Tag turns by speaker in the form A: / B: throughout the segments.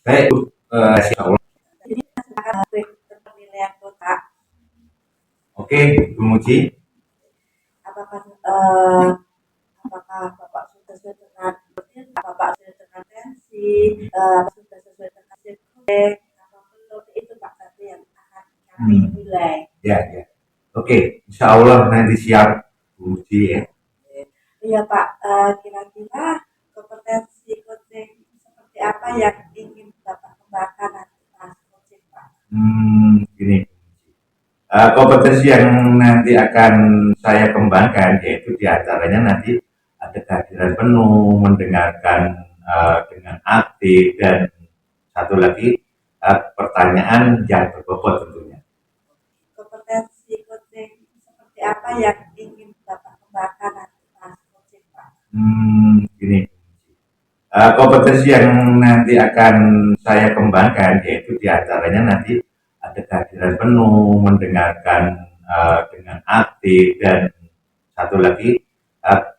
A: Baik, Bu. Insya Allah.
B: Penilaian kota.
A: Oke, Bu Muji.
B: Apakah apakah Bapak sudah sesuai dengan Bapak sudah dengan tensi, sudah sesuai dengan sirkuit, atau belum? Itu Pak satu yang akan kami nilai.
A: Ya. Oke, Insya Allah nanti siap Bu Muji ya.
B: Iya Pak, kira-kira kompetensi coaching seperti apa yang ingin Bapak kembangkan nanti pas coaching Pak?
A: Gini. Kompetensi yang nanti akan saya kembangkan yaitu diantaranya nanti ada kehadiran penuh, mendengarkan dengan aktif, dan satu lagi pertanyaan yang berbobot tentunya.
B: Kompetensi coaching seperti apa yang ingin Bapak kembangkan nanti pas coaching Pak?
A: Gini. Kompetensi yang nanti akan saya kembangkan yaitu diantaranya nanti ada kehadiran penuh, mendengarkan dengan aktif, dan satu lagi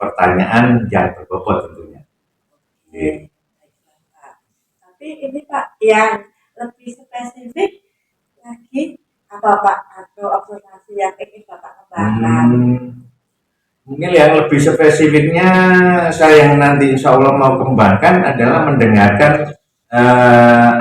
A: pertanyaan yang berbobot tentunya.
B: Oke, baiklah Pak. Tapi ini Pak yang lebih spesifik lagi apa Pak atau observasi yang ingin Bapak kembangkan?
A: Mungkin yang lebih spesifiknya saya yang nanti insya Allah mau kembangkan adalah mendengarkan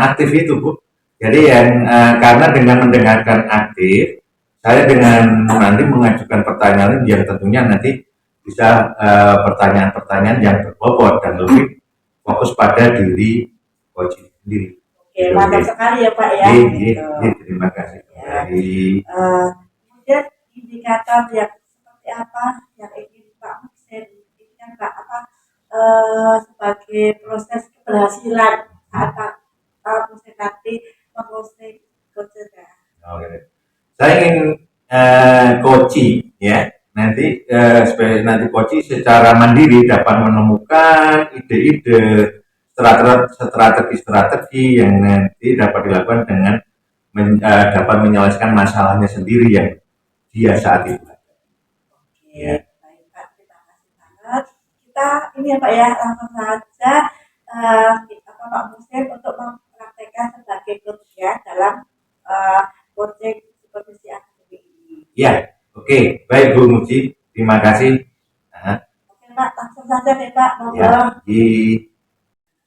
A: aktif itu, Bu. Jadi yang karena dengan mendengarkan aktif, saya dengan nanti mengajukan pertanyaan yang tentunya nanti bisa pertanyaan-pertanyaan yang berbobot dan lebih fokus pada diri coach sendiri.
B: Oke, mantap sekali ya Pak ya.
A: Terima kasih.
B: Ya. Kemudian indikator yang seperti apa yang ingin Pak Musen inginkan Pak apa sebagai proses keberhasilan saat Pak Musen nanti mengcoaching coachnya?
A: Saya ingin coaching ya nanti coaching secara mandiri dapat menemukan ide-ide strategi yang nanti dapat dilakukan dengan dapat menyelesaikan masalahnya sendiri yang dia saat itu.
B: Oke, baik Pak, terima kasih banget. Kita ini ya Pak ya langsung saja Pak Musen untuk mempraktekkan sebagai coach ya dalam coaching supervisi akademik ini.
A: Ya, oke, baik Bu Muji, terima kasih.
B: Oke Pak, langsung saja nih Pak,
A: ya,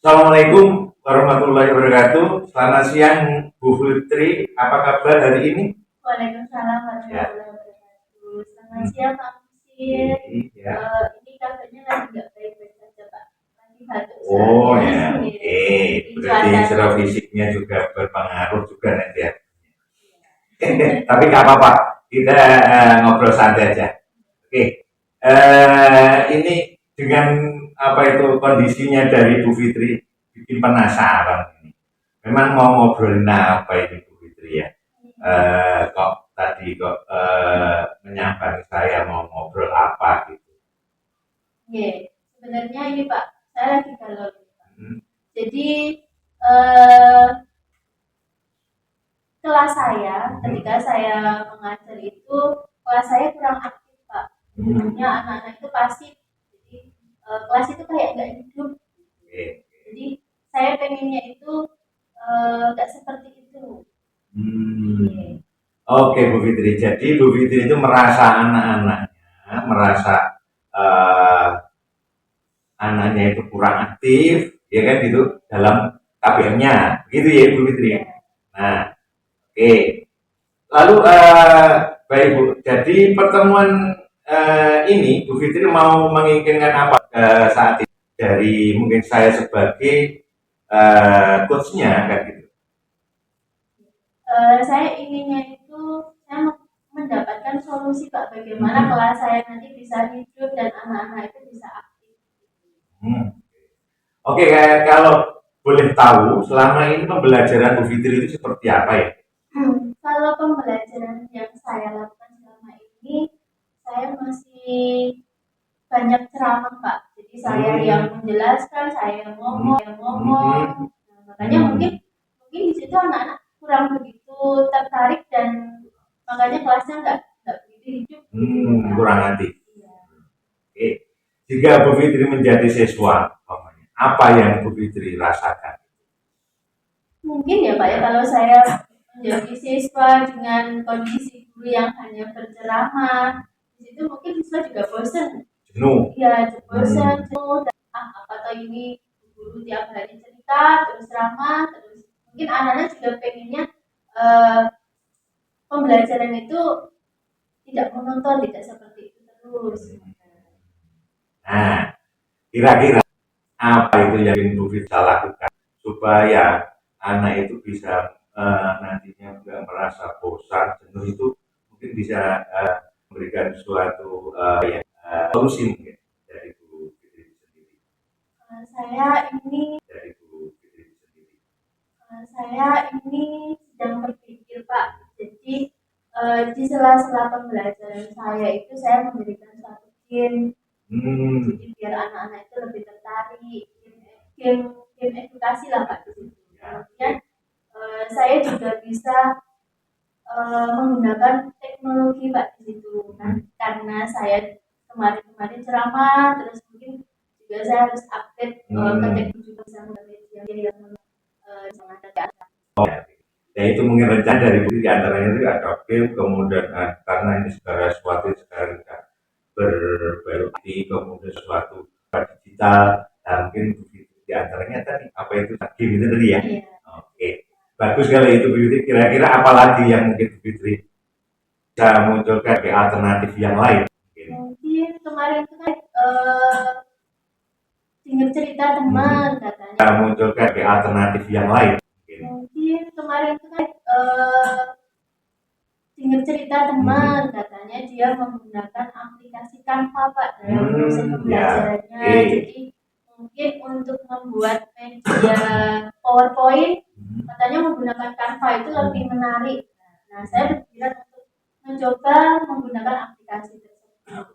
A: Assalamualaikum warahmatullahi wabarakatuh. Selamat siang Bu Fitri, apa kabar hari ini?
C: Waalaikumsalam warahmatullahi wabarakatuh. Selamat siang Pak Musin. Ini kabarnya lagi nggak baik-baik saja Pak. Lagi batuk.
A: Oh ya, oke. Berarti secara fisiknya juga berpengaruh juga nanti ya. Tapi nggak apa-apa, kita ngobrol santai aja. Oke, ini dengan apa itu kondisinya dari Bu Fitri bikin penasaran ini. Memang mau ngobrolin apa ini Bu Fitri ya? Kok tadi menyambangi saya mau ngobrol apa gitu?
C: Iya, sebenarnya ini Pak, saya lagi galau nih Pak. Jadi kelas saya ketika saya mengajar itu kelas saya kurang aktif Pak. Sebenarnya anak-anak itu pasif. Jadi kelas itu kayak nggak hidup. Jadi saya pengennya itu nggak seperti itu.
A: Oke Bu Fitri, jadi Bu Fitri itu merasa anak-anaknya, merasa anaknya itu kurang aktif, ya kan gitu dalam KBM-nya, gitu ya Bu Fitri. Nah, oke. Lalu baik Bu, jadi pertemuan ini Bu Fitri mau menginginkan apa saat ini dari mungkin saya sebagai coachnya kan gitu?
C: Saya inginnya itu saya mendapatkan solusi Pak, bagaimana kelas saya nanti bisa hidup dan anak-anak itu bisa aktif.
A: Oke, kalau boleh tahu selama ini pembelajaran Bu Fitri itu seperti apa ya?
C: Kalau pembelajaran yang saya lakukan selama ini, saya masih banyak ceramah Pak. Jadi saya yang menjelaskan, saya yang ngomong. Nah, makanya mungkin di situ anak-anak kurang begitu tertarik dan makanya kelasnya nggak begitu hidup.
A: Kurang hati. Oke. Jika Bu Fitri menjadi siswa, apa yang Bu Fitri rasakan?
C: Mungkin ya Pak ya, kalau saya menjadi siswa dengan kondisi guru yang hanya berceramah, di situ mungkin siswa juga bosan.
A: Jenuh.
C: Iya, bosan, jenuh, dan apa toh ini guru tiap hari cerita, terus ceramah, terus mungkin anak-anak juga pengennya eh, pembelajaran itu tidak monoton, tidak seperti itu terus.
A: Nah, kira-kira apa itu yang ingin Bu Fitri lakukan supaya anak itu bisa nantinya nggak merasa bosan, jenuh itu mungkin bisa memberikan suatu solusi mungkin dari Bu Fitri sendiri.
C: Saya ini
A: Dari Bu Fitri sendiri.
C: Saya ini sedang berpikir Pak, jadi di sela-sela pembelajaran saya itu saya memberikan suatu game, jadi biar anak-anak itu lebih tertarik, game edukasi lah Pak di situ. Kemudian saya juga bisa menggunakan teknologi Pak di situ kan, karena saya kemarin-kemarin ceramah, terus mungkin juga saya harus update ke teknologi juga sama media yang sangat
A: Ya itu mungkin rencana dari Bu Fitri antaranya itu ada film, kemudian karena ini segala sesuatu sekarang berbelok kemudian sesuatu digital, nah mungkin Bu Fitri di antaranya tadi apa itu game itu tadi ya.
C: Iya.
A: Oke, bagus sekali itu Bu Fitri. Kira-kira apa lagi yang mungkin Bu Fitri bisa munculkan ke alternatif yang lain?
C: Mungkin kemarin itu kan dengar cerita teman katanya.
A: Bisa munculkan ke alternatif yang lain.
C: Mungkin kemarin itu kan dengar cerita teman katanya dia menggunakan aplikasi Canva Pak dalam proses pembelajarannya. Jadi mungkin untuk membuat media PowerPoint katanya menggunakan Canva itu lebih menarik. Nah, saya berpikiran untuk mencoba menggunakan aplikasi tersebut.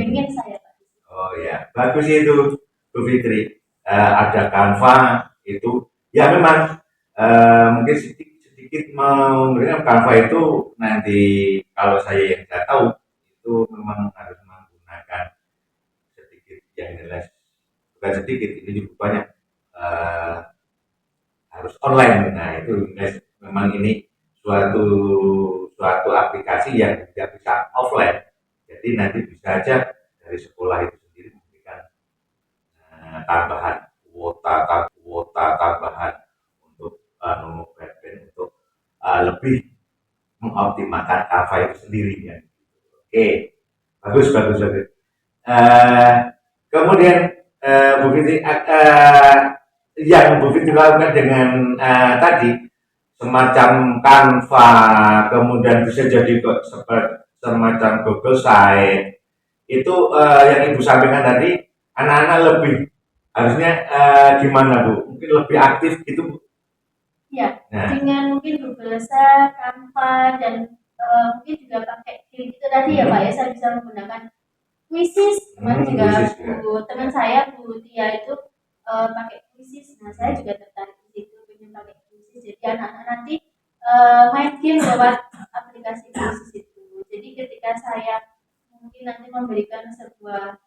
C: Pengen saya Pak.
A: Oh ya, bagus itu Bu Fitri. Ada Canva itu, ya memang mungkin sedikit memberikan Canva itu nanti kalau saya yang tidak tahu itu memang harus menggunakan sedikit yang jelas, bukan sedikit ini juga banyak harus online. Nah itu memang ini suatu suatu aplikasi yang tidak bisa offline, jadi nanti bisa aja dari sekolah itu sendiri memberikan tambahan kuota tambahan untuk untuk lebih mengoptimalkan Canva itu sendiri ya. Oke, bagus bagus bagus. Kemudian Bu Fitri yang Bu Fitri lakukan dengan tadi semacam Canva, kemudian bisa jadi seperti semacam Google Site itu yang Ibu sampaikan tadi, anak-anak lebih harusnya gimana Bu? Mungkin lebih aktif gitu Bu?
C: Ya, dengan mungkin Google Site, Canva, dan mungkin juga pakai game itu tadi ya Pak ya, saya bisa menggunakan Quizzes. Teman juga teman saya Bu Tia itu pakai Quizzes. Nah, saya juga tertarik di situ pengen pakai Quizzes. Jadi anak-anak nanti main game lewat aplikasi Quizzes itu. Jadi ketika saya mungkin nanti memberikan sebuah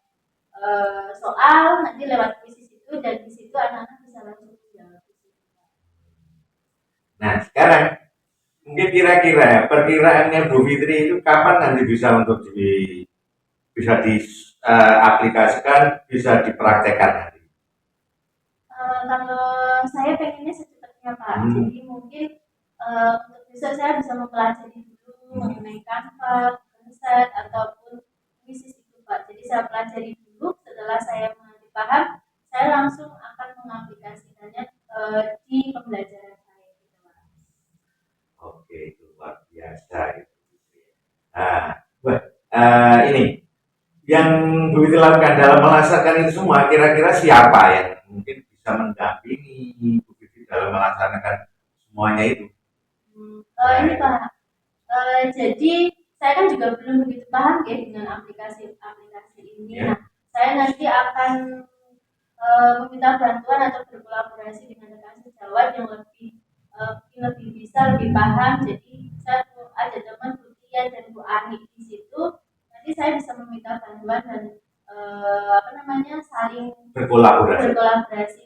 C: soal nanti lewat Quizzes itu, dan di situ anak-anak bisa langsung menjawab.
A: Nah sekarang mungkin kira-kira perkiraannya Bu Fitri itu kapan nanti bisa untuk bisa diaplikasikan, bisa dipraktekkan nanti?
C: Kalau saya pengennya secepatnya Pak. Jadi mungkin untuk besok saya bisa mempelajari dulu mengenai Canva, Konsep ataupun bisnis itu Pak. Jadi saya pelajari dulu. Setelah saya mengerti paham, saya langsung akan mengaplikasikannya di pembelajaran saya. Gitu, Pak.
A: Oke, itu luar biasa itu. Ini yang Bu Fitri lakukan dalam melaksanakan itu semua, kira-kira siapa yang mungkin bisa mendampingi Bu Fitri dalam melaksanakan semuanya itu?
C: Ini Pak, jadi saya kan juga belum begitu paham ya dengan aplikasi ini. Nah, saya nanti akan meminta bantuan atau berkolaborasi dengan rekan sejawat yang lebih bisa lebih paham. Jadi saya ada teman Bu Tia dan Bu Ani di situ. Nanti saya bisa meminta bantuan dan saling berkolaborasi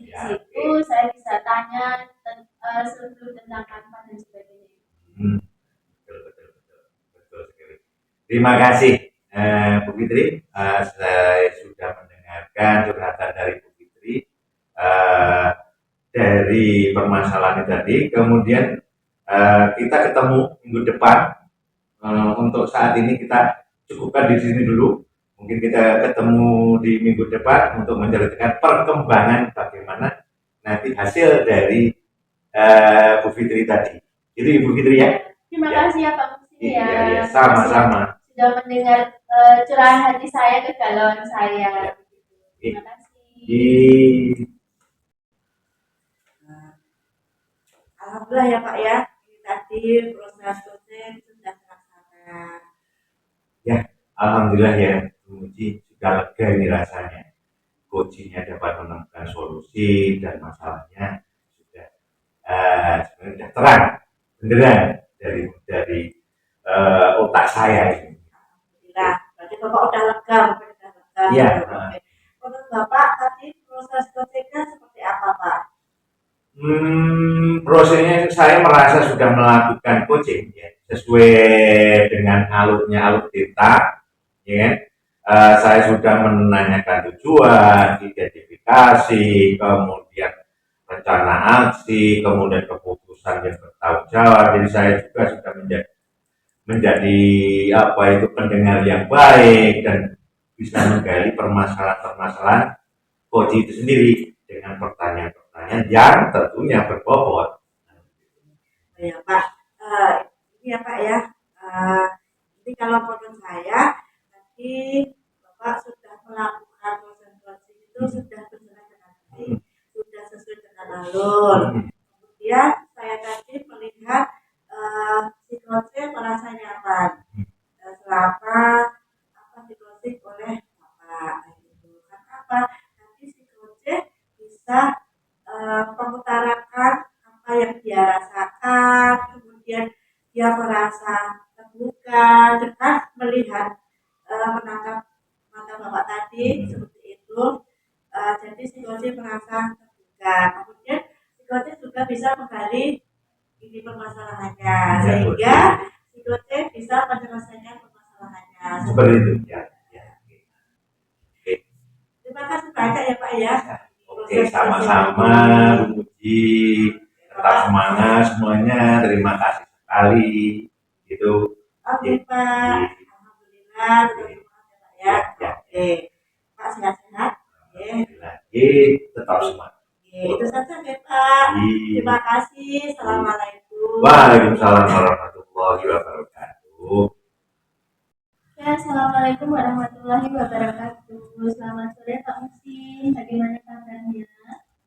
A: Terima kasih Bu Fitri. Saya sudah mendengarkan curhatan dari Bu Fitri dari permasalahan tadi. Kemudian kita ketemu minggu depan. Untuk saat ini kita cukupkan di sini dulu. Mungkin kita ketemu di minggu depan untuk menceritakan perkembangan bagaimana nanti hasil dari Bu Fitri tadi. Itu Ibu Fitri ya.
C: Terima
A: Ya.
C: kasih ya Pak Musi ya.
A: Iya, sama-sama.
C: Sudah mendengar curahan hati saya, kegalauan saya. Terima kasih.
B: Alhamdulillah ya Pak ya, ini tadi proses coaching sudah terlaksana.
A: Ya, alhamdulillah ya, Bu Muji sudah lega ini rasanya. Coachingnya dapat menemukan solusi dan masalahnya sudah sebenarnya sudah terang, beneran dari otak saya ini.
B: Alhamdulillah, berarti Bapak udah lega, mungkin udah lega.
A: Iya.
B: Menurut Bapak tadi proses coachingnya seperti apa Pak?
A: Prosesnya saya merasa sudah melakukan coaching ya, sesuai dengan alur kita, ya kan? Saya sudah menanyakan tujuan, identifikasi, kemudian rencana aksi, kemudian keputusan yang bertanggung jawab. Jadi saya juga sudah menjadi apa itu pendengar yang baik dan bisa menggali permasalahan-permasalahan coaching itu sendiri dengan pertanyaan-pertanyaan yang tentunya berbobot.
B: Ya Pak, ini ya Pak ya, ini kalau menurut saya tadi Bapak sudah melakukan proses coaching itu sudah berjalan dengan baik, sudah sesuai dengan alur. Kemudian saya tadi melihat si coaching merasa nyaman selama apa di coaching oleh Bapak. Kenapa? Nanti si coaching bisa mengutarakan apa yang dia rasakan, kemudian dia merasa terbuka dengan melihat menangkap mata Bapak tadi seperti itu. Jadi si coaching merasa terbuka, kemudian si coaching juga bisa menggali ini permasalahannya sehingga si coaching bisa menyelesaikan permasalahannya.
A: Seperti itu ya.
B: Terima kasih banyak ya Pak ya.
A: Oke, sama-sama Bu Muji, tetap semangat semuanya. Terima kasih sekali. Gitu.
B: Oke Pak, alhamdulillah terima kasih Pak ya. Oke, Pak sehat-sehat.
A: Oke, tetap semangat.
B: Itu saja ya Pak. Terima kasih. Assalamualaikum.
A: Waalaikumsalam warahmatullahi wabarakatuh.
C: Ya, Assalamualaikum warahmatullahi wabarakatuh. Selamat sore Pak Musi, bagaimana kabarnya?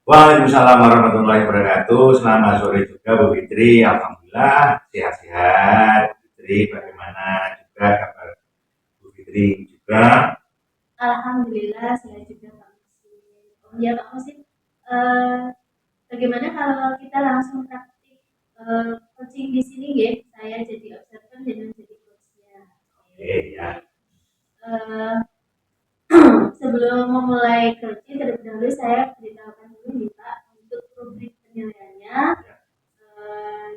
A: Waalaikumsalam warahmatullahi wabarakatuh. Selamat sore juga Bu Fitri. Alhamdulillah sehat-sehat. Bu Fitri, bagaimana juga kabar Bu Fitri juga?
C: Alhamdulillah saya juga Pak Musi. Oh ya Pak Musi, bagaimana kalau kita langsung praktik coaching di sini ya? Saya jadi observer dan jadi coachnya.
A: Oke ya.
C: Sebelum memulai coaching, terlebih dahulu saya beritahukan dulu nih Pak untuk rubrik penilaiannya.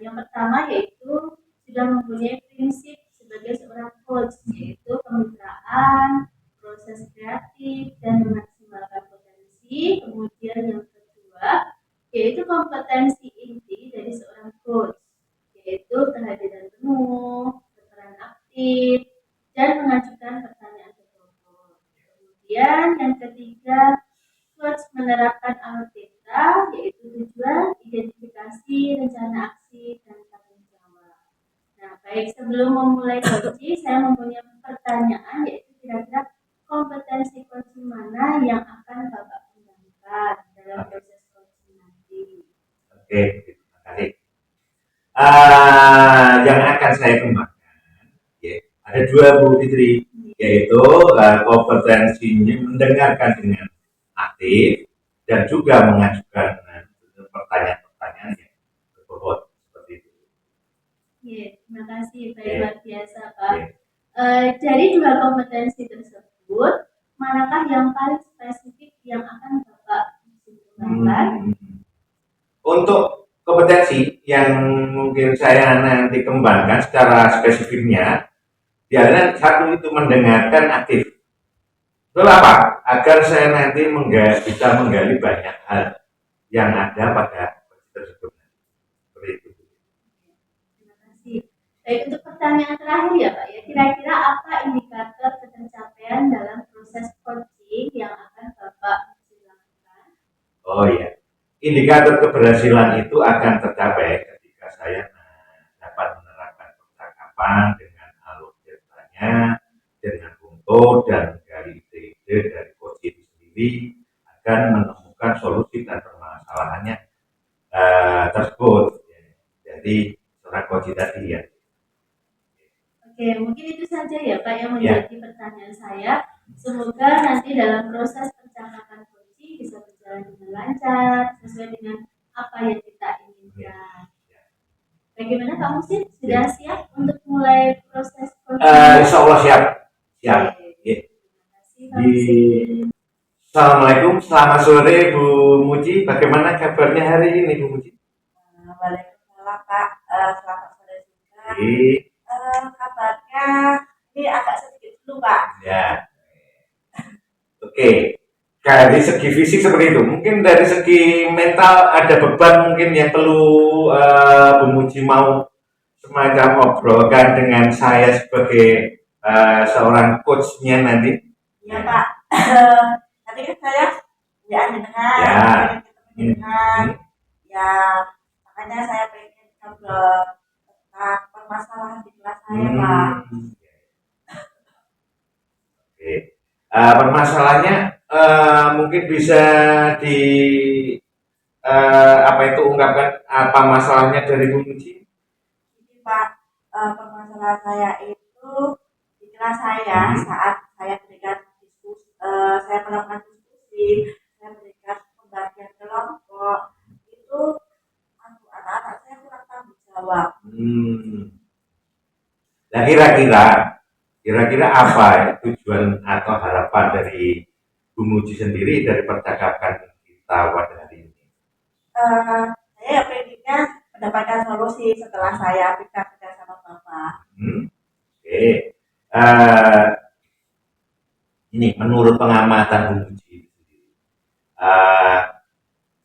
C: Yang pertama yaitu sudah mempunyai prinsip sebagai seorang coach, yaitu kemitraan, proses kreatif, dan memaksimalkan potensi. Kemudian yang kedua yaitu kompetensi inti dari seorang coach, yaitu kehadiran penuh, berperan aktif, dan mengajukan pertanyaan ke kelompok. Kemudian yang ketiga, coach menerapkan alur kita, yaitu tujuan, identifikasi, rencana aksi, dan tanggung jawab. Nah, baik sebelum memulai coaching, saya mempunyai pertanyaan, yaitu kira-kira kompetensi coaching mana yang akan Bapak kembangkan dalam proses coaching nanti?
A: Oke, terima kasih. Yang akan saya kembangkan, ya, ada dua Bu Fitri, yaitu kompetensinya mendengarkan dengan aktif dan juga mengajukan pertanyaan-pertanyaan yang berbobot seperti itu.
C: Ya, terima kasih, baik luar biasa Pak. Dari dua kompetensi tersebut, manakah yang paling spesifik yang akan Bapak kembangkan?
A: Untuk kompetensi yang mungkin saya nanti kembangkan secara spesifiknya Biarlah satu itu mendengarkan aktif. Itu apa? Agar saya nanti bisa menggali banyak hal yang ada pada tersebut. Seperti itu.
C: Terima kasih. Baik, untuk pertanyaan terakhir ya Pak ya, kira-kira apa indikator pencapaian dalam proses coaching yang akan Bapak lakukan?
A: Oh iya, indikator keberhasilan itu akan tercapai ketika saya dapat menerapkan percakapan dengan alur ceritanya, dengan untuk dan dari ide-ide dari coach itu sendiri akan menemukan solusi dan permasalahannya tersebut. Jadi seorang coach tadi ya.
C: Oke, mungkin itu saja ya Pak yang menjadi pertanyaan saya. Semoga nanti dalam proses percakapan coaching bisa berjalan dengan lancar, sesuai dengan apa yang kita inginkan. Bagaimana Pak Musin? Sudah siap untuk mulai proses coaching?
A: Insya Allah siap. Siap.
C: Terima kasih Pak Musin.
A: Assalamualaikum, selamat sore Bu Muji. Bagaimana kabarnya hari ini Bu Muji?
B: Waalaikumsalam Pak, selamat sore juga. Kabarnya ini agak sedikit dulu Pak.
A: Ya. Oke. Dari segi fisik seperti itu. Mungkin dari segi mental ada beban mungkin yang perlu Bu Muji mau semacam obrolkan dengan saya sebagai seorang coachnya nanti.
B: Iya Pak. Nanti kan saya ya dengan ya makanya saya pengen ngobrol tentang permasalahan di kelas saya Pak.
A: Oke. Permasalahannya mungkin bisa di ungkapkan apa masalahnya dari Bu Muji?
B: Jadi Pak, permasalahan saya itu di kelas saya saat saya berikan diskusi, saya melakukan diskusi, saya berikan pembagian kelompok itu anak-anak saya kurang tanggung jawab.
A: Nah kira-kira apa ya, tujuan atau harapan dari Bu Muji sendiri dari percakapan kita pada hari ini?
B: Saya pengennya mendapatkan solusi setelah saya bicara sama Bapak.
A: Oke. Ini menurut pengamatan Bu Muji,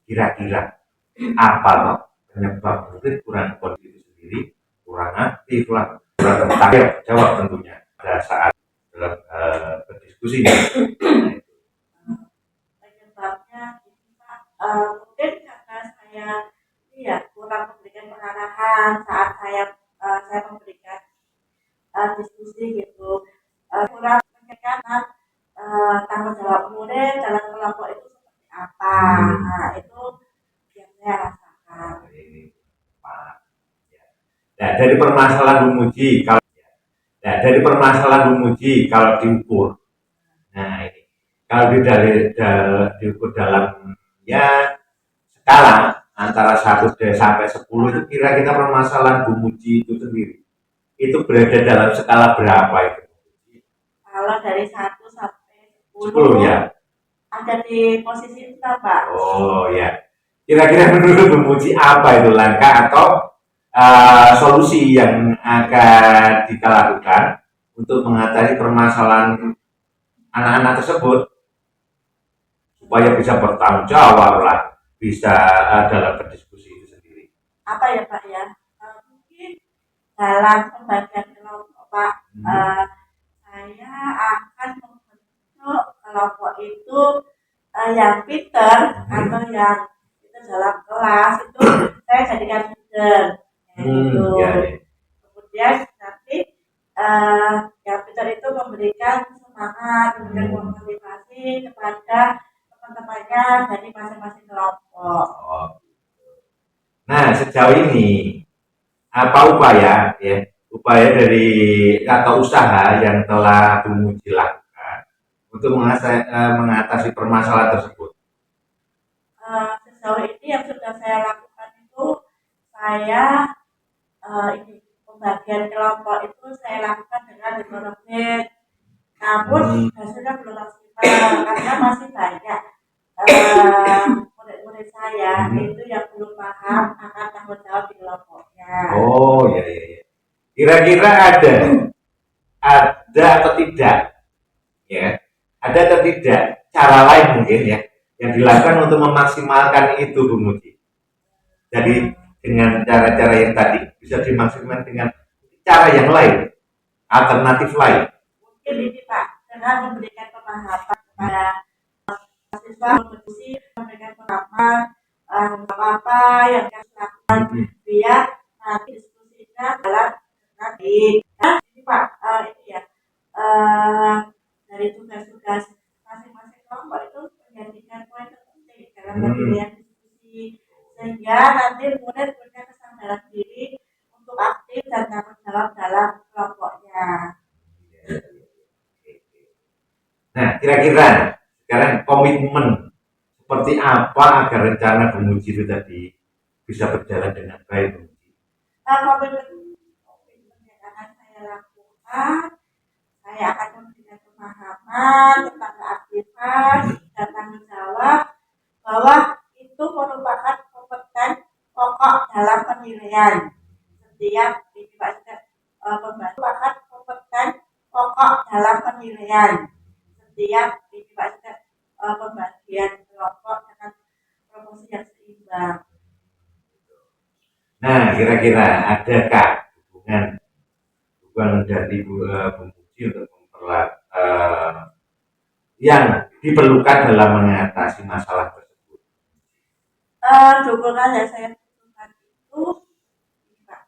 A: kira-kira apa toh penyebab murid kurang kondisi sendiri, kurang aktif lah, kurang tertarik jawab tentunya pada saat dalam berdiskusi.
B: Penyebabnya mungkin karena saya kurang memberikan pengarahan saat saya memberikan diskusi gitu, kurang menekankan tanggung jawab murid dalam kelompok itu seperti apa. Nah itu yang saya rasakan.
A: Nah, dari permasalahan Bu Muji kalau diukur, nah ini kalau diukur dalam ya skala antara 1 sampai 10 itu kira-kira permasalahan Bu Muji itu sendiri itu berada dalam skala berapa itu?
B: Kalau dari 1 sampai
A: 10 ya.
B: Ada di posisi itu Pak.
A: Oh ya. Kira-kira menurut Bu Muji apa itu langkah atau solusi yang akan kita lakukan untuk mengatasi permasalahan anak-anak tersebut supaya bisa bertanggung jawab lah, bisa dalam berdiskusi itu sendiri.
B: Apa ya Pak ya? Mungkin dalam pembagian kelompok Pak, saya akan membentuk kelompok itu yang pinter atau yang itu dalam kelas itu saya jadikan leader. Kemudian nanti yang pintar itu memberikan semangat, memberikan motivasi kepada teman-temannya dari masing-masing kelompok.
A: Nah sejauh ini apa upaya dari atau usaha yang telah Bu Muji lakukan untuk mengatasi permasalahan tersebut?
B: Sejauh ini yang sudah saya lakukan itu saya pembagian kelompok itu saya lakukan dengan menit, namun hasilnya belum maksimal karena masih banyak murid-murid saya itu yang belum paham akan tanggung jawab di kelompoknya.
A: Oh iya. Kira-kira ada ada atau tidak cara lain mungkin ya yang dilakukan untuk memaksimalkan itu Bu Muji. Jadi dengan cara-cara yang tadi bisa dimaksimalkan dengan cara yang lain, alternatif lain.
B: Mungkin ini Pak, dengan memberikan pemahaman kepada mahasiswa, memberikan pemahaman apa yang harus dilakukan biar nanti diskusinya dalam nanti. Nah, ini Pak, ini ya dari tugas-tugas masing-masing kelompok itu menjadikan poin terpenting dalam pemilihan diskusi sehingga nanti murid punya kesadaran diri untuk aktif dan tanggung jawab dalam kelompoknya.
A: Nah, kira-kira sekarang komitmen seperti apa agar rencana Bu Muji itu tadi bisa berjalan dengan baik Bu Muji?
B: Komitmen yang akan saya lakukan, saya akan memberikan pemahaman tentang keaktifan dan tanggung jawab bahwa itu merupakan kompeten pokok dalam penilaian. Setiap merupakan kompeten pokok dalam penilaian. Setiap pembagian kelompok dengan proporsi yang seimbang.
A: Nah, kira-kira adakah hubungan dari Bu Muji untuk memperlat yang diperlukan dalam mengatasi masalah tersebut?
B: Dukungan yang saya butuhkan itu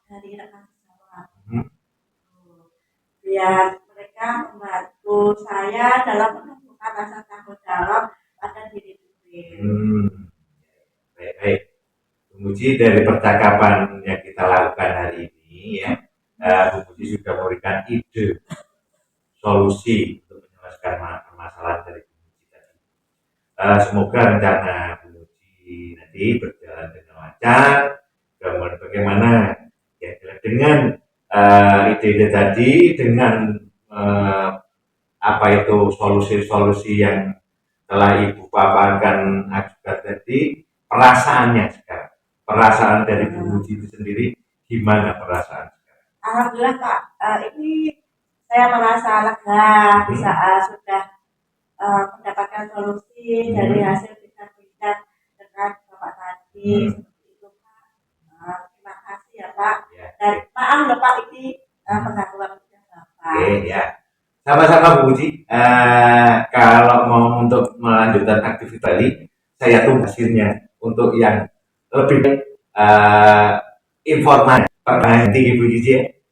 B: dari rekan sejawat. Biar mereka membantu saya dalam menentukan rasa tanggung jawab pada diri sendiri.
A: Baik. Bu Muji, dari percakapan yang kita lakukan hari ini ya, Bu Muji sudah memberikan ide solusi untuk menyelesaikan permasalahan dari Bu Muji tadi. Semoga rencana Bu Muji nanti berjalan dengan lancar. Kemudian bagaimana ya dengan ide-ide tadi, dengan apa itu solusi-solusi yang telah Ibu paparkan ajukan tadi, perasaannya sekarang, perasaan dari Bu Muji itu sendiri gimana perasaan sekarang?
B: Alhamdulillah Pak, ini saya merasa lega bisa sudah mendapatkan solusi dari hasil bincang-bincang dengan Bapak tadi. Seperti itu Pak. Terima kasih ya Pak. Dan maaf loh Pak, ini mengganggu waktunya Bapak.
A: Ya. Sama-sama Bu Muji. Kalau mau untuk melanjutkan aktivitas tadi, saya tunggu hasilnya untuk yang lebih informasi pertanyaan tinggi Bu Muji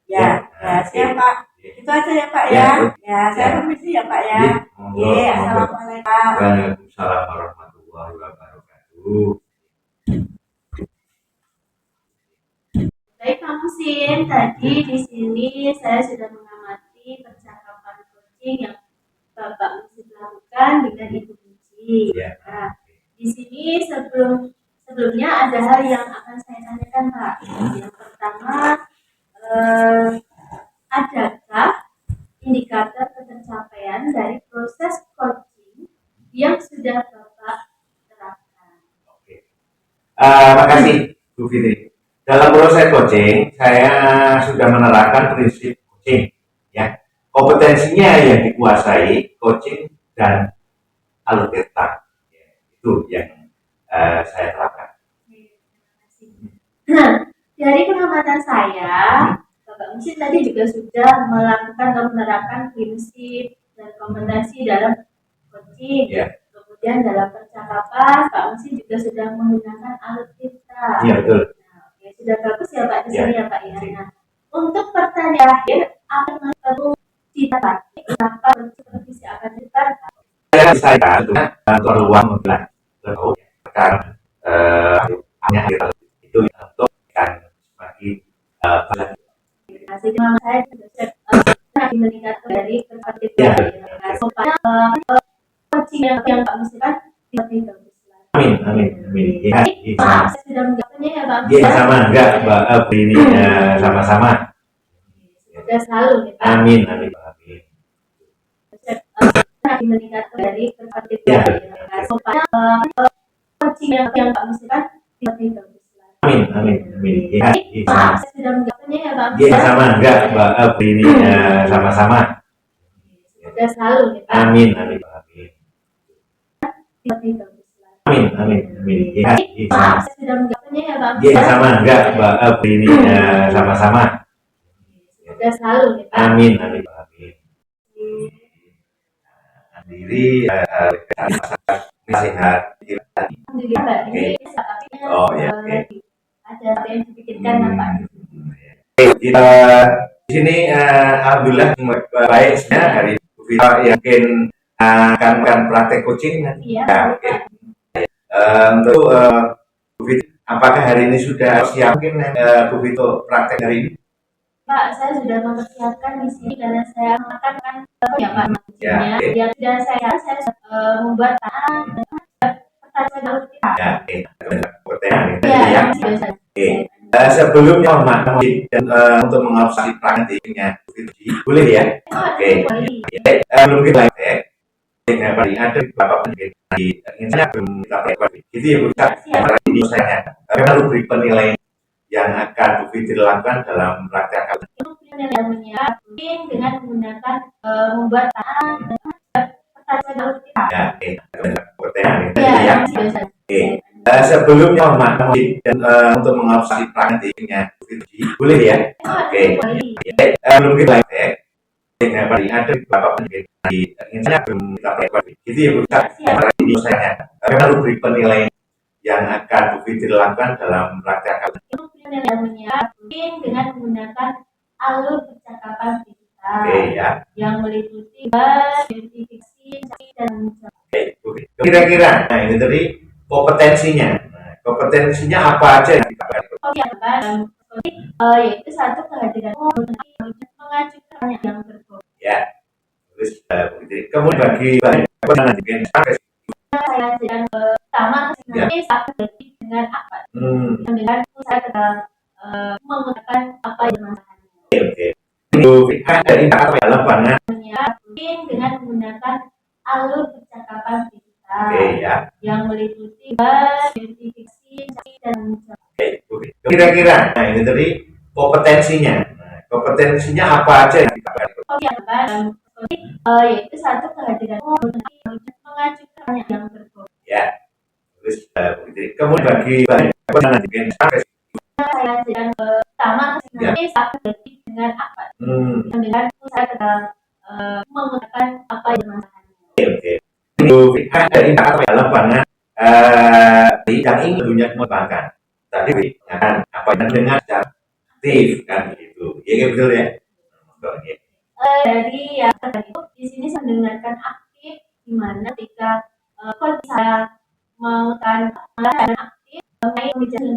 A: ya.
B: Ya, siap Pak. Itu aja ya Pak ya. Ya, saya permisi ya Pak ya. Assalamualaikum.
A: Waalaikumsalam warahmatullahi wabarakatuh.
C: Baik Pak Musin, tadi di sini saya sudah mengamati percakapan coaching yang Bapak Musin lakukan dengan Ibu Muji. Nah, di sini sebelumnya ada hal yang akan saya tanyakan Pak. Yang pertama, adakah indikator pencapaian dari proses coaching yang sudah Bapak terapkan?
A: Makasih Bu Fitri. Dalam proses coaching, saya sudah menerapkan prinsip coaching. Ya, kompetensinya yang dikuasai, coaching dan alur cetak. Ya, itu yang saya terapkan.
C: Nah, dari pengamatan saya, Bapak Musin tadi juga sudah melakukan atau menerapkan prinsip dan kompetensi dalam coaching. Kemudian dalam percakapan, Pak Musin juga sudah menggunakan alur cetak.
A: Iya, betul.
C: Sudah bagus ya Pak di sini ya Pak ya. Nah, untuk pertanyaan akhir, apa yang perlu kita lagi? Apa supervisi akan diterapkan?
A: Saya untuk ruang belajar sekarang hanya itu untuk kan bagi
C: Terima kasih. Saya juga meningkat dari perspektif supaya coaching yang Pak Musin kan lebih bagus.
A: Amin. Ya,
C: Pak, saya sudah menjawabnya ya Pak.
A: Iya, sama enggak Mbak ini sama-sama.
C: Sudah selalu ya Pak.
A: Amin.
C: Meningkat dari perspektif supaya coaching yang Pak Musin kan lebih bagus.
A: Amin. Ya,
C: Pak, saya sudah menjawabnya ya Pak.
A: Iya, sama enggak Mbak ini sama-sama.
C: Sudah selalu ya Pak.
A: Amin.
C: lebih bagus lagi.
A: Amin, amin, amin. Ya,
C: Maaf, saya sudah menjawabnya ya Bang.
A: ya sama enggak Mbak ini sama-sama.
C: Semoga selalu kita.
A: Amin, amin, amin. Diri sehat.
C: Alhamdulillah Mbak, ini tapi
A: Oh ya, oke.
C: ada yang dipikirkan Pak.
A: Kita di sini alhamdulillah baiknya hari kita yakin akan praktek coaching.
C: Iya.
A: Ya, oke. Untuk Bu Vito, apakah hari ini sudah siap mungkin Bu Vito praktek hari ini?
C: Pak, saya sudah mempersiapkan di sini karena saya makan ya Pak
A: Ya,
C: maksudnya.
A: oke.
C: Dan saya membuat pertanyaan kita.
A: Ya, oke. Pertanyaan
C: Ya,
A: ya.
C: biasa.
A: Oke. Sebelumnya mohon maaf dan untuk mengobservasi praktiknya Bu Vito, boleh ya? Oke. Belum kita praktek. Ada beberapa penelitian ingin saya belum kita praktek. Itu ya Bu. Ini saya memang rubrik penilaian yang akan Bu Fitri lakukan dalam praktek
C: Penilaiannya dengan menggunakan membuat pertanyaan kita.
A: ya, pertanyaan
C: Ya,
A: ya.
C: biasa.
A: Oke. Sebelumnya mohon maaf dan untuk mengobservasi praktiknya Bu Fitri, boleh ya? Oke. Belum kita praktek. Ada beberapa penelitian ingin saya belum kita praktek. Itu ya Bu. Ini saya memang rubrik penilaian yang akan Bu Fitri lakukan dalam praktek
C: Penilaiannya dengan menggunakan alur percakapan kita
A: ya.
C: yang meliputi identifikasi dan
A: Kira-kira, nah ini tadi kompetensinya. Nah, kompetensinya apa aja yang kita
C: dalam yaitu satu kehadiran mengajukan yang berbeda.
A: ya. Terus kemudian bagi nanti
C: Saya sedang pertama nanti dengan apa? Dengan saya menggunakan apa yang masalahnya.
A: Oke. Dari kata dalam banget.
C: Dengan menggunakan alur percakapan kita
A: ya.
C: yang meliputi identifikasi dan
A: Kira-kira, nah ini tadi kompetensinya. Nah, kompetensinya apa aja yang kita
C: yaitu satu kehadiran mengajukan yang berbeda.
A: ya. Terus kemudian bagi nanti
C: saya sedang pertama nanti dengan apa? Dengan saya menggunakan apa yang masalahnya.
A: Oke. Dari kata dalam banget yang ingin dunia mengembangkan. Tadi kan apa yang dengan secara aktif kan gitu. Ya betul ya.
C: Dari yang tadi itu di sini saya mendengarkan aktif di mana ketika kalau saya menggunakan aktif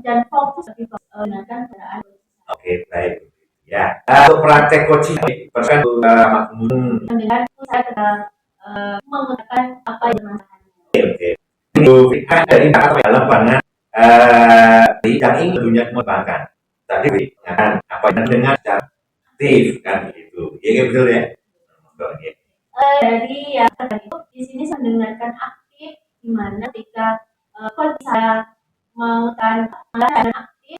C: dan fokus lebih menggunakan kendaraan.
A: Oke, baik. Ya, untuk praktek coaching persen
C: dengan saya menggunakan apa yang masalahnya.
A: Oke. Dari kata dalam banget yang ingin dunia mengembangkan. Tadi kan apa yang dengan secara aktif kan gitu. Ya betul ya.
C: Dari yang tadi itu di sini saya mendengarkan aktif di mana ketika kalau saya menggunakan aktif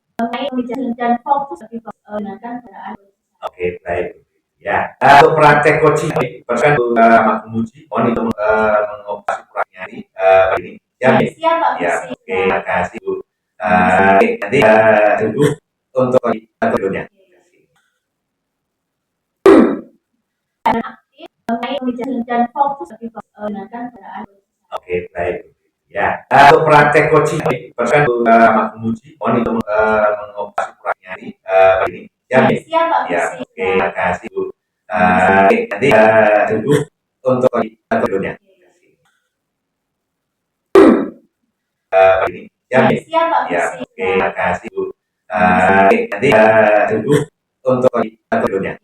C: dan fokus lebih menggunakan kendaraan.
A: Oke, baik. Ya, untuk praktek coaching persen menguji mohon itu mengoperasi kurangnya ini. Ya,
C: siap Pak.
A: Ya, oke, terima kasih Bu. Nanti tunggu untuk videonya.
C: Aktif dan fokus lebih menggunakan kendaraan.
A: Oke, baik. Ya, untuk praktek coaching persen menguji mohon itu mengoperasi kurangnya ini. Ya,
C: siap Pak.
A: Ya, oke, terima kasih Bu. Nanti tunggu untuk videonya. Ya,
C: siap Pak.
A: Ya, oke, terima kasih Bu. Nanti tunggu untuk videonya.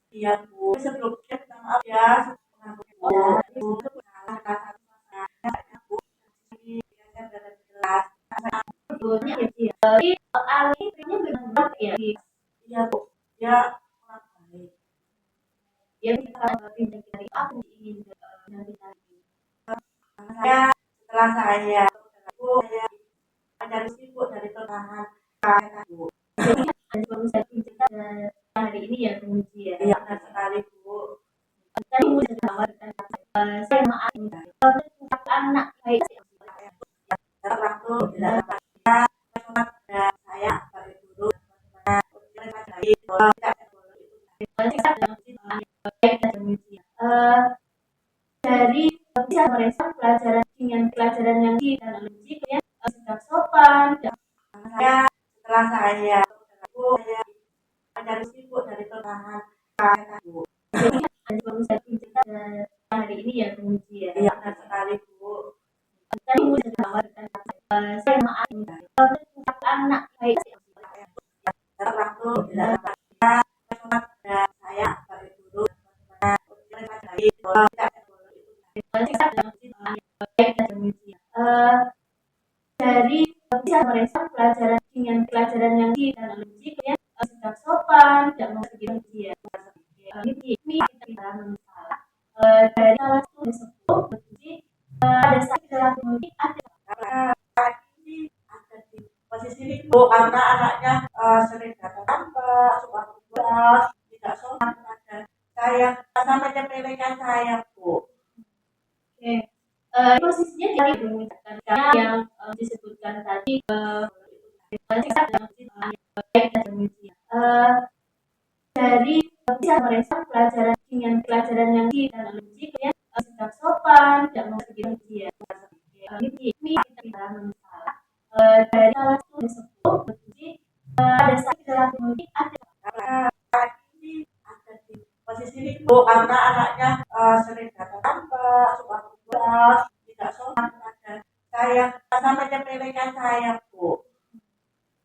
B: Iya Bu, sebelumnya maaf ya, iya Bu, ya kurang baik.
C: Ya kita pindah dari aku ingin
B: Saya setelah saya mencari sibuk dari pertahanan Bu.
C: jadi kalau saya pindah dan ya memuji ya.
B: Iya, benar sekali Bu.
C: Tadi Bu sudah tawarkan saya maaf untuk anak baik
B: Orang tuh tidak dapat dan saya sebagai guru
C: baik dan memuji. Dari bisa merespon pelajaran dengan pelajaran yang di dan memuji kemudian sikap sopan dan
B: saya setelah saya ada sibuk dari pertahanan Bu.
C: hari ini ya memuji ya.
B: Iya, benar sekali Bu.
C: Tadi Bu sudah tawarkan saya maaf untuk anak baik
B: Orang tuh tidak dapat dan saya sebagai guru
C: baik dan memuji. Dari bisa merespon pelajaran dengan pelajaran yang di dan memuji kemudian sikap sopan dan memuji ya. Ini kita tidak masalah. Dari salah satu disebut memuji pada saat dalam memuji ada
B: ini ada di posisi itu karena anaknya sering datang lambat, suka bolos, tidak sopan kepada saya, sampai menyepelekan saya Bu.
C: Oke. Posisinya dari mengucapkan yang disebutkan tadi baik dan memuji. Dari bisa merespon pelajaran dengan pelajaran yang di dan memuji kemudian sikap sopan dan memuji ya. Ini kita tidak masalah. Dari salah satu disebut memuji pada saat dalam memuji ada
B: Ini ada di posisi itu karena anaknya sering datang lambat, suka bolos, tidak sopan kepada saya, sampai menyepelekan saya Bu.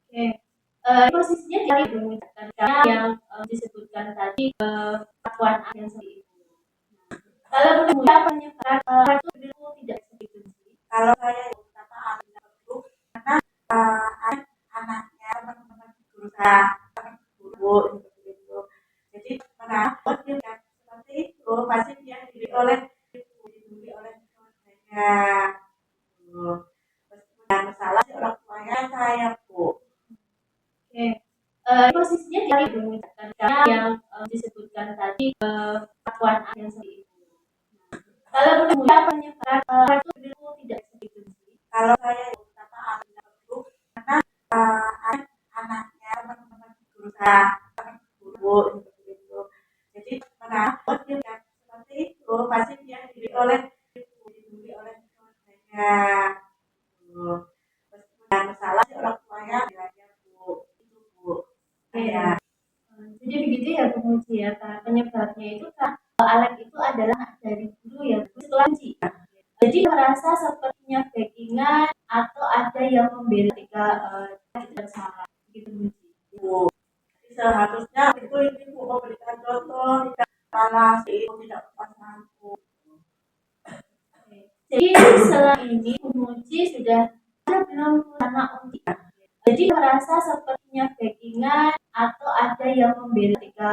C: Oke. Posisinya dari mengucapkan yang disebutkan tadi perlakuan yang seperti itu. Kalau menurut penyebaran itu dulu tidak seperti itu.
B: Kalau saya kata Bu, karena anaknya teman-teman guru saya guru seperti itu, jadi menganggap dia seperti itu pasti dia dibeli oleh keluarganya. Dan masalah si orang tuanya saya Bu.
C: Oke. Posisinya dari mengucapkan yang disebutkan tadi perlakuan yang seperti itu. Kalau menurut penyebaran itu dulu tidak seperti itu.
B: Kalau saya kata Bu, karena anaknya teman-teman guru saya guru seperti itu, jadi menganggap dia seperti itu pasti dia dibeli oleh keluarganya. Dan masalah si orang tuanya bilangnya Bu, itu Bu.
C: Ya. Jadi begitu ya Bu Muji ya, karena penyebabnya itu kan Alek itu adalah anak dari guru ya Bu setelah uji. Jadi merasa sepertinya backingan atau ada yang membela ketika kita salah gitu Muji.
B: Bu. Jadi seharusnya itu ibu memberikan contoh, tidak salah si ibu tidak tepat mampu.
C: Jadi setelah ini Bu Muji sudah ada belum anak uji. Jadi merasa sepertinya backingan atau ada yang membela ketika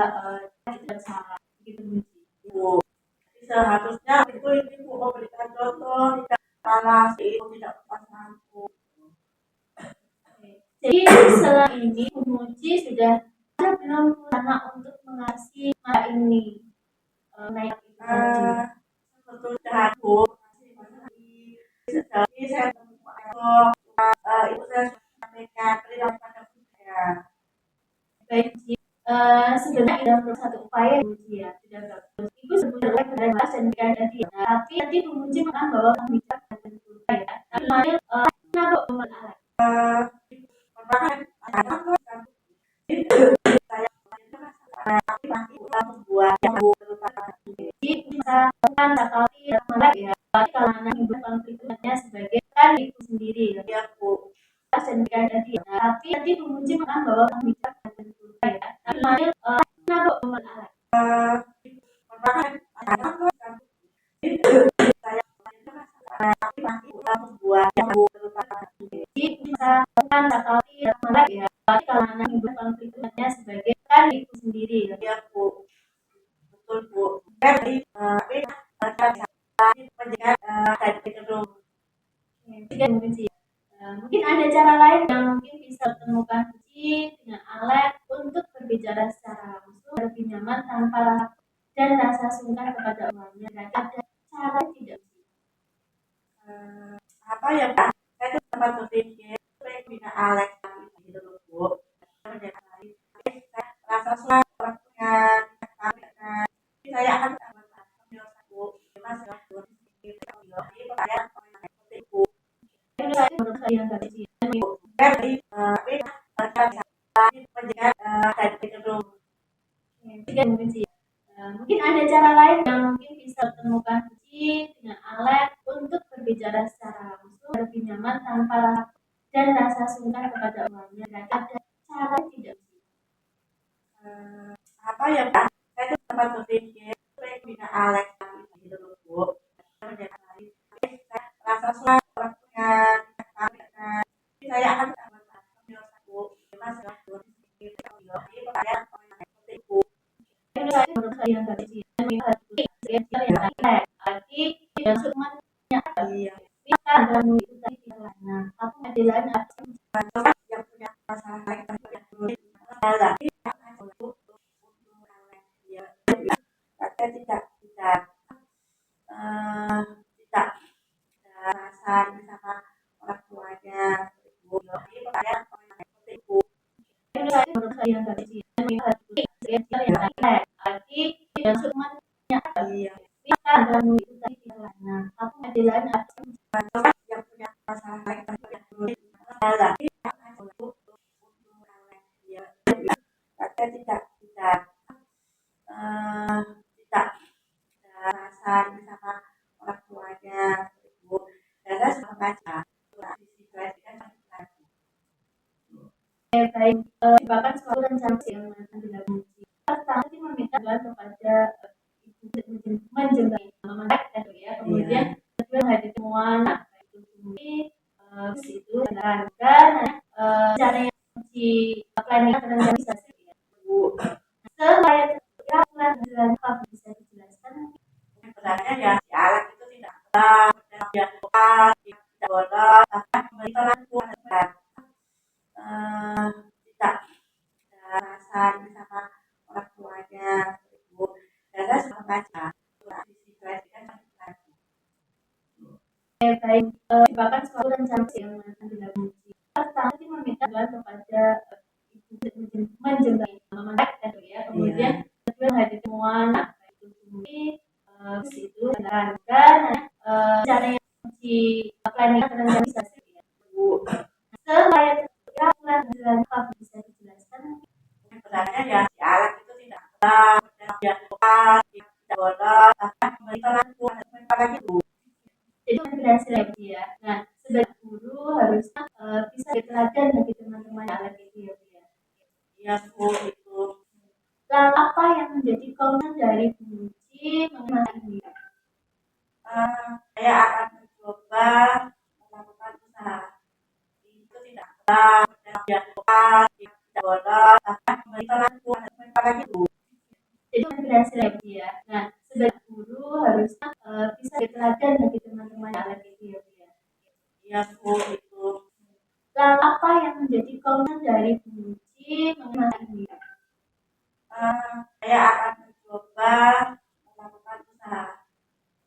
C: kita salah gitu Muji.
B: Bu. Jadi seharusnya itu ibu memberikan contoh, tidak salah si ibu tidak tepat mampu.
C: Jadi setelah ini Bu Muji sudah ada belum anak untuk mengasihi mata ini naik itu tadi.
B: Sudah Bu. Sejauh ini saya temukan ibu saya sampaikan perilaku pada saya.
C: Baik, sebenarnya dalam satu upaya Bu Muji ya sudah bagus. Ibu sebenarnya berbahas dan berkata tapi nanti Bu Muji makan bahwa kami bicara dan ya. Tapi manil kenapa mengalah?
B: Membuat yang
C: Jadi bisa bukan tapi malah ya. Tapi kalau anak ibu konfliknya sebagai kan ibu sendiri ya Bu. Dan berkata tapi nanti Bu Muji makan bahwa kami bicara dan ya. Tapi manil kenapa mengalah?
B: membuat yang
C: Jadi bisa bukan tapi malah ya. Tapi kalau anak ibu konfliknya sebagai kan ibu sendiri ya
B: Bu. Betul Bu. Jadi menjaga dari gedung.
C: Mungkin ada cara lain yang mungkin bisa temukan Uci dengan Alek untuk berbicara secara langsung tanpa rasa dan rasa sungkan kepada umatnya. Dan ada cara tidak
B: Apa ya Pak? Saya tuh sempat berpikir saya punya Alex gitu loh Bu. Saya rasa suka orangnya kami saya akan Bu. Mas Bu. Jadi saya Bu.
C: menurut saya yang gaji.
B: Tapi penjaga dari cenderung
C: Mungkin ada cara lain yang mungkin bisa temukan Uci dengan Alex untuk berbicara secara langsung, lebih nyaman tanpa rasa dan rasa sungkan kepada umatnya. Dan ada cara tidak
B: apa ya Pak? Saya tuh sempat berpikir saya punya Alex gitu loh Bu. Saya rasa suka orangnya kami saya akan Bu. Mas Bu. Jadi saya Bu.
C: menurut saya yang gaji. Yang Alex berarti yang semuanya
B: Iya.
C: kita dalam itu tadi nah aku adalah
B: Yang punya masalah lain masalah ya saya tidak tidak rasa ini sama orang tuanya Bu. Jadi saya Bu.
C: menurut saya yang gaji. Yang Alex berarti yang semuanya
B: Iya.
C: kita dalam itu tadi nah aku adalah
B: Yang punya masalah lain masalah ya saya tidak rasa ini sama orang tuanya Bu. Dan saya suka baca
C: baik bahkan suatu rencana yang akan dilakukan. Pertama sih meminta doa kepada ibu menjembat memelek ya kemudian kedua menghadiri semua itu dan cara yang di planning organisasi
B: Bu.
C: selain ya plan apa bisa dijelaskan
B: Sebenarnya ya si alat itu tidak benar dia lupa tidak bodoh bahkan telah tidak rasa ini sama orang tuanya Bu. Dan saya suka baca
C: baik bahkan suatu rencana yang akan dilakukan. Pertama sih meminta doa kepada ibu menjembat memelek ya kemudian kedua menghadiri semua itu dan cara yang di planning organisasi
B: Bu.
C: selain ya plan apa bisa dijelaskan
B: Sebenarnya ya si alat itu tidak benar dia lupa tidak bodoh bahkan telah apalagi Bu.
C: jadi berhasil lagi ya. Nah sebagai guru harusnya bisa diteladan bagi teman-teman alat itu ya Bu ya.
B: Iya Bu itu
C: Lalu apa yang menjadi komitmen dari Bu Uci mengenai ini?
B: saya akan mencoba melakukan usaha itu tidak benar dia lupa tidak bodoh bahkan telah apalagi Bu.
C: Jadi berhasil lagi ya. Nah sebagai guru harusnya bisa diteladan bagi teman-teman alat itu ya Bu ya.
B: Iya Bu itu
C: Lalu apa yang menjadi komitmen dari Bu Uci mengenai ini?
B: saya akan mencoba melakukan usaha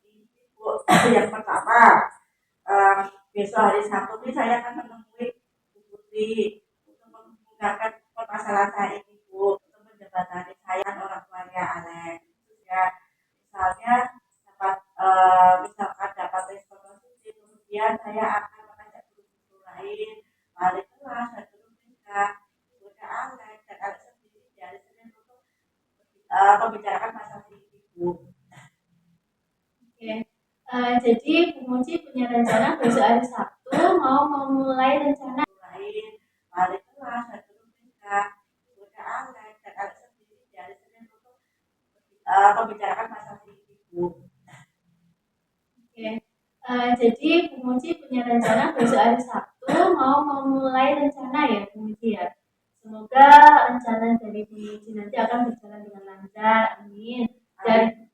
B: ini Bu. Yang pertama besok hari Sabtu ini saya akan menemui Bu Putri untuk menggunakan permasalahan saya ini Bu untuk menjembatani saya dan orang tuanya Alex ya misalnya dapat misalkan dapat respon positif kemudian saya akan mengajak guru-guru lain balik kelas dan guru tingkat ibunya Alex dan Alex sendiri dari Senin untuk membicarakan masalah ini Bu.
C: Oke. Jadi Bu Muci punya rencana besok hari Sabtu mau memulai rencana
B: lain balik kelas dan guru tingkat ibunya Alex dan Alex sendiri dari Senin untuk membicarakan masalah ini Bu.
C: Oke. Jadi Bu Muci punya rencana besok hari Sabtu mau memulai rencana ya Bu Muci ya. Semoga rencana dari Bu Muci nanti akan berjalan dengan lancar. Amin. Dan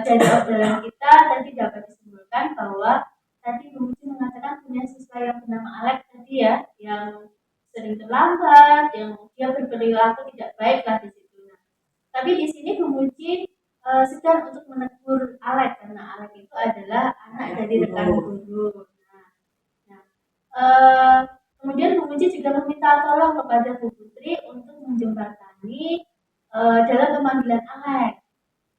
C: dari obrolan kita tadi dapat disimpulkan bahwa tadi Bu Muci mengatakan punya siswa yang bernama Alex tadi ya, yang sering terlambat, yang dia berperilaku tidak baik lah di situ. Tapi di sini Bu Muji segan untuk menegur Alek karena Alek itu adalah anak dari rekan guru. Nah, eh, kemudian Bu Muji juga meminta tolong kepada Bu Putri untuk menjembatani dalam pemanggilan Alek.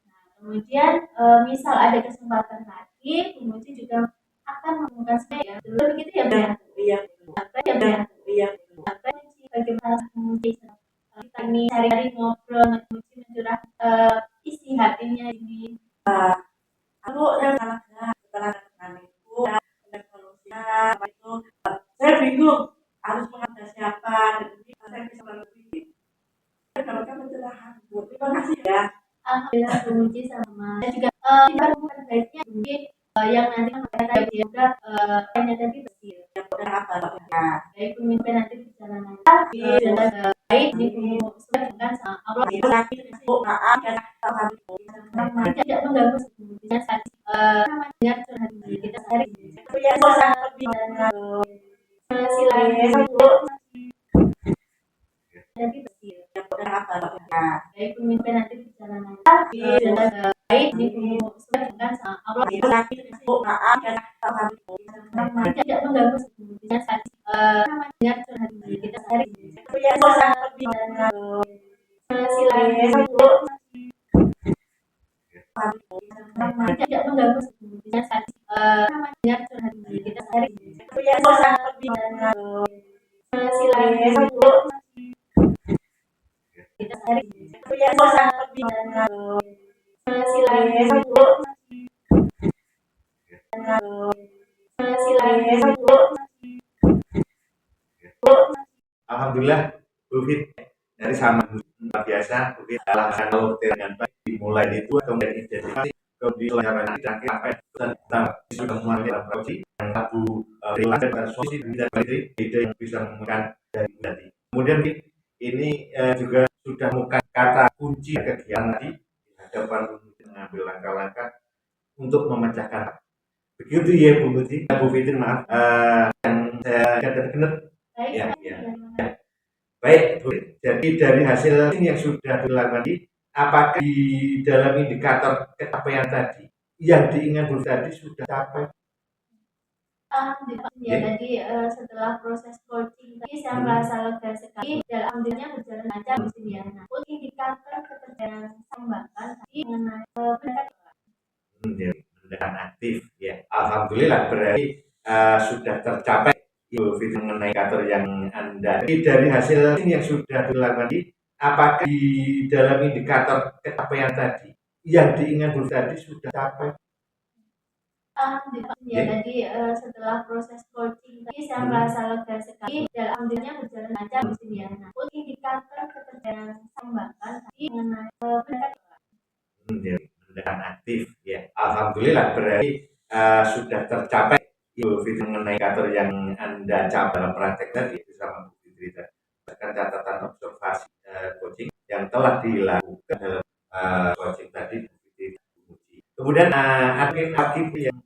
C: Nah, kemudian misal ada kesempatan lagi, Bu Muji juga akan mengumumkan saya. Begitu ya, Bu?
B: Iya.
C: Apa ya, Bu?
B: Iya.
C: Apa sih bagaimana Bu Muji kita ini cari-cari ngobrol, Bu Muji mencurah isi hatinya ini.
B: Aku yang setelah dengan itu dan solusinya itu saya bingung harus menghadap siapa. Jadi saya bisa melalui mendapatkan pencerahan. Bu, terima kasih ya.
C: Alhamdulillah Bu Muji sama saya juga bukan baiknya Bu Muji yang nanti mereka juga hanya tadi berhasil. Baik Bu Muji nanti perjalanan baik di dengan sama Allah
B: Maaf ya
C: tidak mengganggu Bu Muji saat dengar curhat kita sehari silakan Bu nanti berhasil. Baik Bu Muji nanti perjalanan baik di dengan sama Allah
B: maaf ya
C: tidak mengganggu Bu Muji saat dengar curhat kita sehari silakan Bu tidak mengganggu Bu Muji saat dengar curhat kita sehari silakan Bu kita sehari silakan Bu silakan Bu
A: Alhamdulillah, Bu Fit dari sama luar biasa. Bu Fit alasan dengan baik dimulai itu kemudian identifikasi kemudian terakhir apa tentang sudah mulai dalam proyeksi yang satu relasi dan solusi dan ide yang bisa menemukan dari tadi. Kemudian ini juga sudah menemukan kata kunci kegiatan tadi di hadapan mengambil langkah-langkah untuk memecahkan. Begitu ya Bu Muti, Bu Fitri maaf yang saya katakan benar. Baik, Bu. Jadi dari hasil yang sudah dilakukan tadi, apakah di dalam indikator capaian tadi yang diingat Bu tadi sudah capai?
C: Alhamdulillah ya tadi setelah proses coaching tadi saya merasa lega sekali dan alhamdulillah berjalan lancar ya. Nah, indikator kepercayaan kembangkan tadi mengenai
A: pendidikan aktif ya. Alhamdulillah berarti sudah tercapai Ibu Fitri mengenai indikator yang Anda. Jadi dari hasil yang sudah dilakukan tadi, apakah di dalam indikator capaian tadi yang diingat Bu tadi sudah capai?
C: Alhamdulillah ya tadi setelah proses coaching tadi saya merasa lega sekali dan alhamdulillah berjalan lancar ya. Nah, indikator kepercayaan kembangkan tadi mengenai
A: pendidikan aktif ya. Alhamdulillah berarti sudah tercapai Ibu Fitri mengenai indikator yang Anda capai dalam praktek tadi bersama Bu Fitri tadi. Catatan observasi coaching yang telah dilakukan dalam coaching tadi Bu Fitri. Kemudian aktivitas yang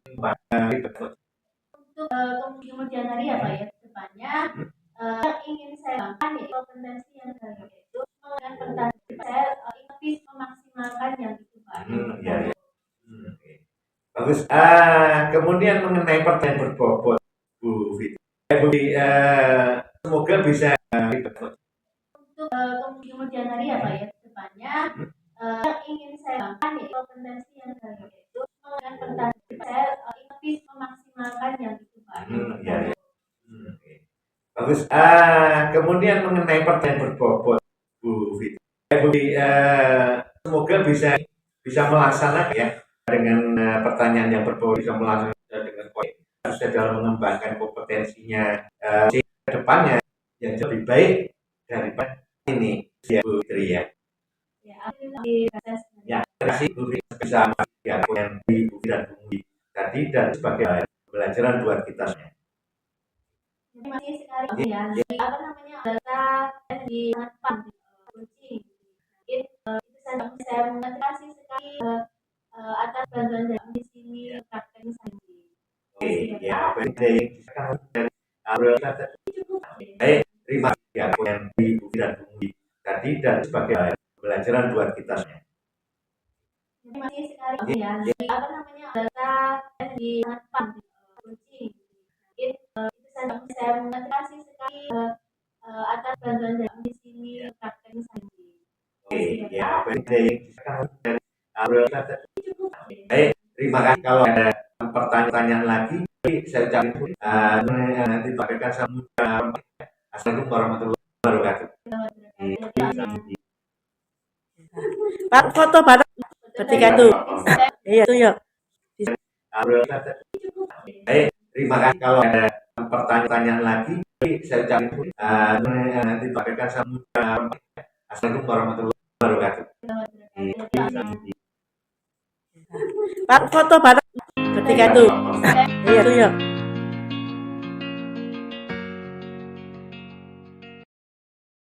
C: untuk kemudian hari apa ya depannya yang ingin saya lakukan yaitu kompetensi yang baru yaitu dengan pertanyaan saya lebih memaksimalkan yang itu Pak.
A: Bagus. Kemudian mengenai pertanyaan berbobot Bu Fitri, semoga bisa
C: untuk kemudian hari apa ya depannya yang ingin saya lakukan yaitu kompetensi yang baru yaitu dengan pertanyaan saya lebih memaksimalkan yang itu Pak.
A: Bagus. Kemudian mengenai pertanyaan berbobot Bu Fitri, semoga bisa melaksanakan ya dengan pertanyaan yang berbobot, bisa melaksanakan dengan poin harusnya dalam mengembangkan kompetensinya ke depannya yang lebih baik daripada ini ya Bu Fitri ya. Ya, terima kasih Bu Fitri bisa ya yang di Bu Fitri dan Bu Muji tadi dan sebagai pembelajaran buat kita semua.
C: Terima kasih sekali ya. Apa namanya data di depan kunci. Mungkin itu saya terima kasih sekali atas bantuan di sini praktek saya.
A: Oke, ya baik dari baik terima kasih ya yang di Bu Fitri dan Bu Muji tadi dan sebagai pembelajaran pembelajaran buat kita semua.
C: Jadi masih sekali ya, jadi apa namanya, data di depan kunci. Mungkin itu saya mengatasi sekali atas bantuan dari di sini praktek saya.
A: Oke, ya, baik. Baik, terima kasih. Kalau ada pertanyaan lagi, saya ucapkan nanti pakaikan sambutan. Assalamualaikum warahmatullahi wabarakatuh.
B: Pak, foto bareng ketika itu. Iya, itu ya.
A: Baik, terima kasih. Kalau ada pertanyaan lagi, saya ucapkan nanti pakaikan sambutan. Assalamualaikum warahmatullahi wabarakatuh.
B: Pak, foto bareng ketika itu. Iya, itu ya.